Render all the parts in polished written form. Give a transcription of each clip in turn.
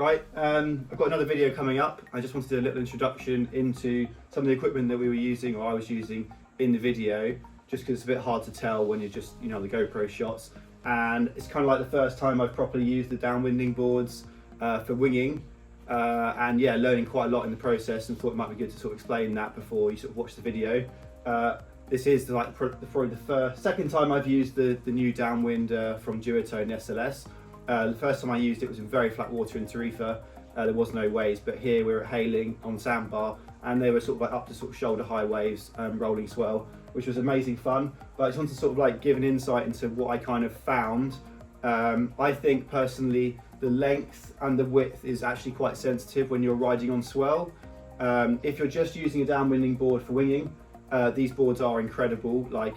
Right, I've got another video coming up. I just wanted to do a little introduction into some of the equipment that we were using, or I was using in the video, just because it's a bit hard to tell when you're just, the GoPro shots. And it's kind of like the first time I've properly used the downwinding boards for winging. And yeah, learning quite a lot in the process, and thought it might be good to sort of explain that before you sort of watch the video. This is probably the second time I've used the new Downwinder from Duotone SLS. The first time I used it was in very flat water in Tarifa. There was no waves, but here we're at Hayling on sandbar, and they were sort of like up to sort of shoulder high waves, rolling swell, which was amazing fun. But I just wanted to sort of like give an insight into what I kind of found. I think personally the length and the width is actually quite sensitive when you're riding on swell. If you're just using a downwinding board for winging, these boards are incredible. Like,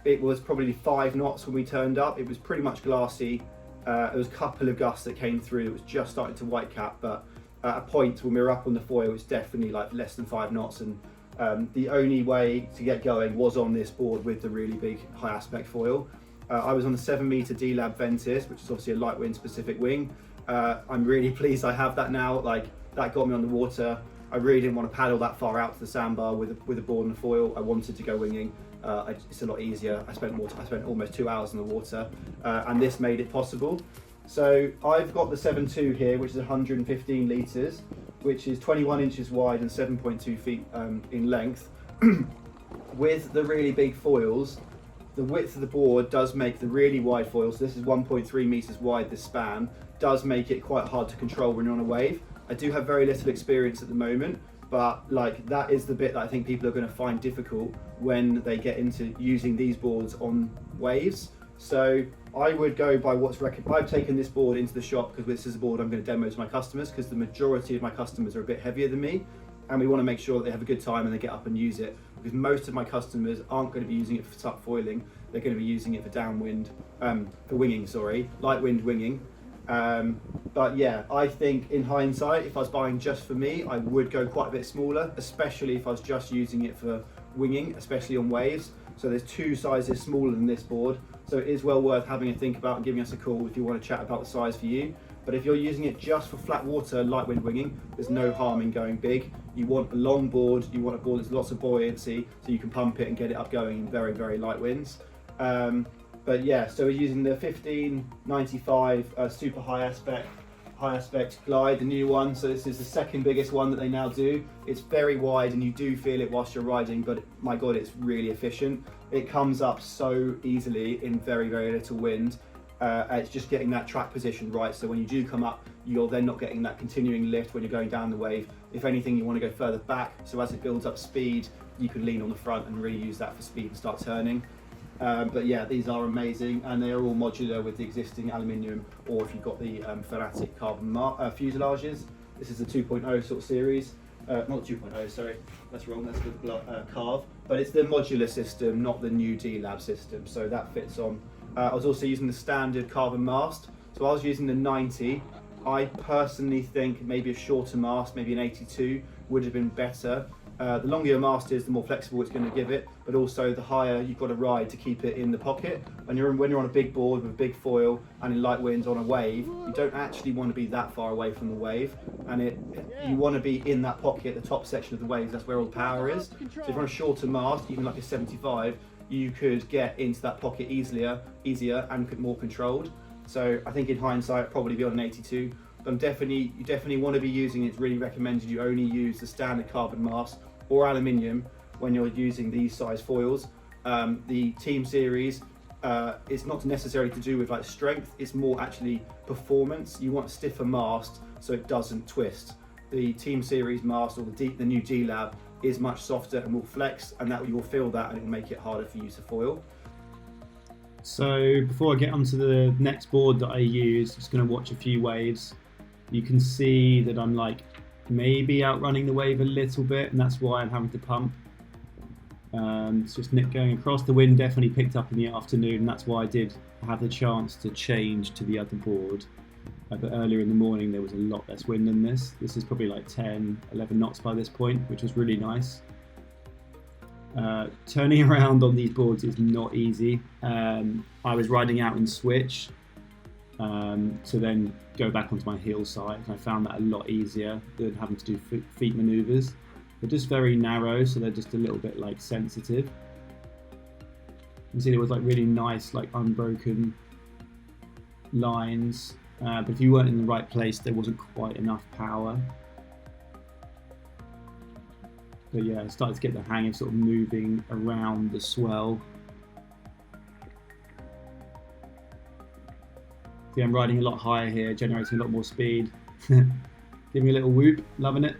it was probably 5 knots when we turned up. It was pretty much glassy. There was a couple of gusts that came through. It was just starting to white cap, but at a point when we were up on the foil, it was definitely like less than 5 knots. And the only way to get going was on this board with the really big high aspect foil. I was on the 7-meter D-Lab Ventus, which is obviously a light wind specific wing. I'm really pleased I have that now. Like, that got me on the water. I really didn't want to paddle that far out to the sandbar with a board and a foil. I wanted to go winging. It's a lot easier. I spent almost 2 hours in the water, and this made it possible. So I've got the 7.2 here, which is 115 litres, which is 21 inches wide and 7.2 feet in length. With the really big foils, the width of the board does make the really wide foils, so this is 1.3 metres wide, this span, does make it quite hard to control when you're on a wave. I do have very little experience at the moment, but like, that is the bit that I think people are going to find difficult when they get into using these boards on waves. So I would go by what's recommended. I've taken this board into the shop because this is a board I'm going to demo to my customers, because the majority of my customers are a bit heavier than me, and we want to make sure that they have a good time and they get up and use it, because most of my customers aren't going to be using it for tuck foiling. They're going to be using it for downwind, for winging, sorry, light wind winging. But yeah, I think in hindsight, if I was buying just for me, I would go quite a bit smaller, especially if I was just using it for winging, especially on waves. So there's 2 sizes smaller than this board, so it is well worth having a think about and giving us a call if you want to chat about the size for you. But if you're using it just for flat water light wind winging, there's no harm in going big. You want a long board, you want a board that's lots of buoyancy, so you can pump it and get it up going in very, very light winds. But yeah, so we're using the 1595 super high aspect glide, the new one. So this is the second biggest one that they now do. It's very wide and you do feel it whilst you're riding, but my God, it's really efficient. It comes up so easily in very, very little wind. It's just getting that track position right. So when you do come up, you're then not getting that continuing lift when you're going down the wave. If anything, you want to go further back. So as it builds up speed, you can lean on the front and really use that for speed and start turning. But yeah, these are amazing, and they are all modular with the existing aluminium, or if you've got the Fanatic carbon fuselages. This is the 2.0 sort of series. Not 2.0, sorry, that's wrong, that's with carve. But it's the modular system, not the new D-Lab system, so that fits on. I was also using the standard carbon mast, so I was using the 90. I personally think maybe a shorter mast, maybe an 82, would have been better. The longer your mast is, the more flexible it's going to give it, but also the higher you've got to ride to keep it in the pocket. When you're on a big board with a big foil and in light winds on a wave, you don't actually want to be that far away from the wave, and you want to be in that pocket, the top section of the waves. That's where all the power is. So if you're on a shorter mast, even like a 75, you could get into that pocket easier and more controlled. So I think in hindsight, probably be on an 82. But you definitely want to be using it. It's really recommended you only use the standard carbon mast or aluminium when you're using these size foils. The Team Series, it's not necessarily to do with like strength, it's more actually performance. You want a stiffer mast so it doesn't twist. The Team Series mast, or the new D-Lab, is much softer and will flex, and that you will feel that, and it will make it harder for you to foil. So before I get onto the next board that I use, just going to watch a few waves. You can see that I'm like maybe outrunning the wave a little bit, and that's why I'm having to pump. It's just Nik going across. The wind definitely picked up in the afternoon, and that's why I did have the chance to change to the other board. But earlier in the morning there was a lot less wind than this. This is probably like 10, 11 knots by this point, which was really nice. Turning around on these boards is not easy. I was riding out in switch, to then go back onto my heel side. And I found that a lot easier than having to do feet maneuvers. They're just very narrow, so they're just a little bit like sensitive. You can see there was like really nice, like unbroken lines, but if you weren't in the right place, there wasn't quite enough power. But yeah, I started to get the hang of sort of moving around the swell. See, I'm riding a lot higher here, generating a lot more speed. Giving a little whoop, loving it.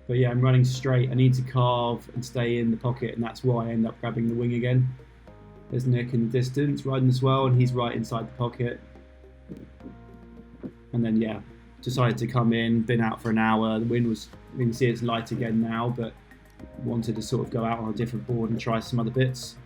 But yeah, I'm running straight. I need to carve and stay in the pocket, and that's why I end up grabbing the wing again. There's Nik in the distance, riding the swell, and he's right inside the pocket. And then yeah, decided to come in, been out for an hour. The wind was, you can see it's light again now, but wanted to sort of go out on a different board and try some other bits.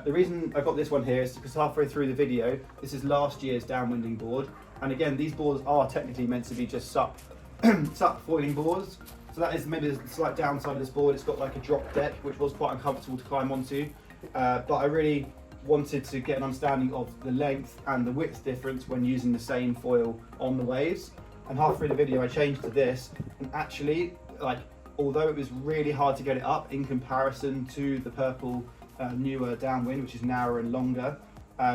The reason I got this one here is because halfway through the video, this is last year's downwinding board, and again, these boards are technically meant to be just sup foiling boards. So that is maybe the slight downside of this board. It's got like a drop deck, which was quite uncomfortable to climb onto. But I really wanted to get an understanding of the length and the width difference when using the same foil on the waves. And half through the video, I changed to this, and actually, like, although it was really hard to get it up in comparison to the purple newer downwind, which is narrower and longer,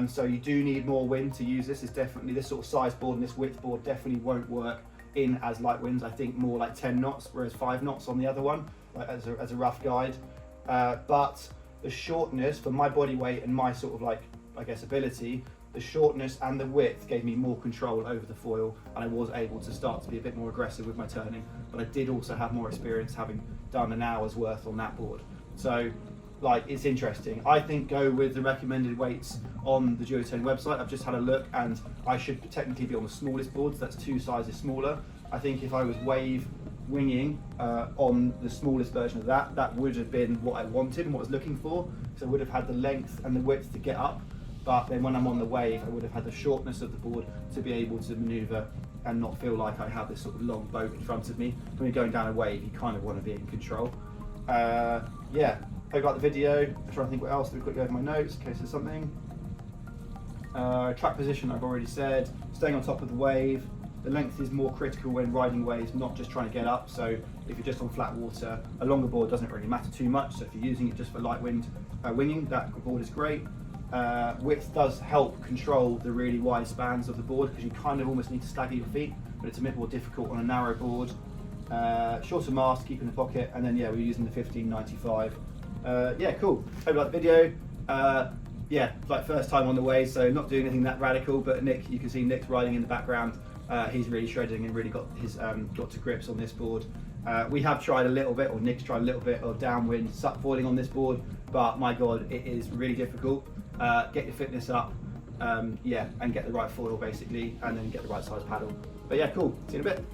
so you do need more wind to use this. Is definitely this sort of size board and this width board definitely won't work in as light winds. I think more like 10 knots, whereas 5 knots on the other one, like as a rough guide. But the shortness for my body weight and my sort of like, I guess, ability, the shortness and the width gave me more control over the foil, and I was able to start to be a bit more aggressive with my turning. But I did also have more experience having done an hour's worth on that board. So like, it's interesting. I think go with the recommended weights on the Duotone website. I've just had a look, and I should technically be on the smallest boards. That's 2 sizes smaller. I think if I was wave winging on the smallest version of that, that would have been what I wanted and what I was looking for. So I would have had the length and the width to get up, but then when I'm on the wave, I would have had the shortness of the board to be able to maneuver and not feel like I have this sort of long boat in front of me. When you're going down a wave, you kind of want to be in control. Yeah. Hope you like the video. I'm trying to think what else. Let me quickly go over my notes in case there's something. Track position, I've already said. Staying on top of the wave. The length is more critical when riding waves, not just trying to get up. So if you're just on flat water, a longer board doesn't really matter too much. So if you're using it just for light wind winging, that board is great. Width does help control the really wide spans of the board, because you kind of almost need to stagger your feet, but it's a bit more difficult on a narrow board. Shorter mast, keep in the pocket, and then yeah, we're using the 1595. Yeah, cool. Hope you like the video. Yeah, like first time on the way, so not doing anything that radical, but Nik, you can see Nik's riding in the background. He's really shredding and really got his got to grips on this board. We have tried a little bit, or Nik's tried a little bit of downwind sup foiling on this board, but my god, it is really difficult. Get your fitness up, yeah, and get the right foil basically, and then get the right size paddle. But yeah, cool. See you in a bit.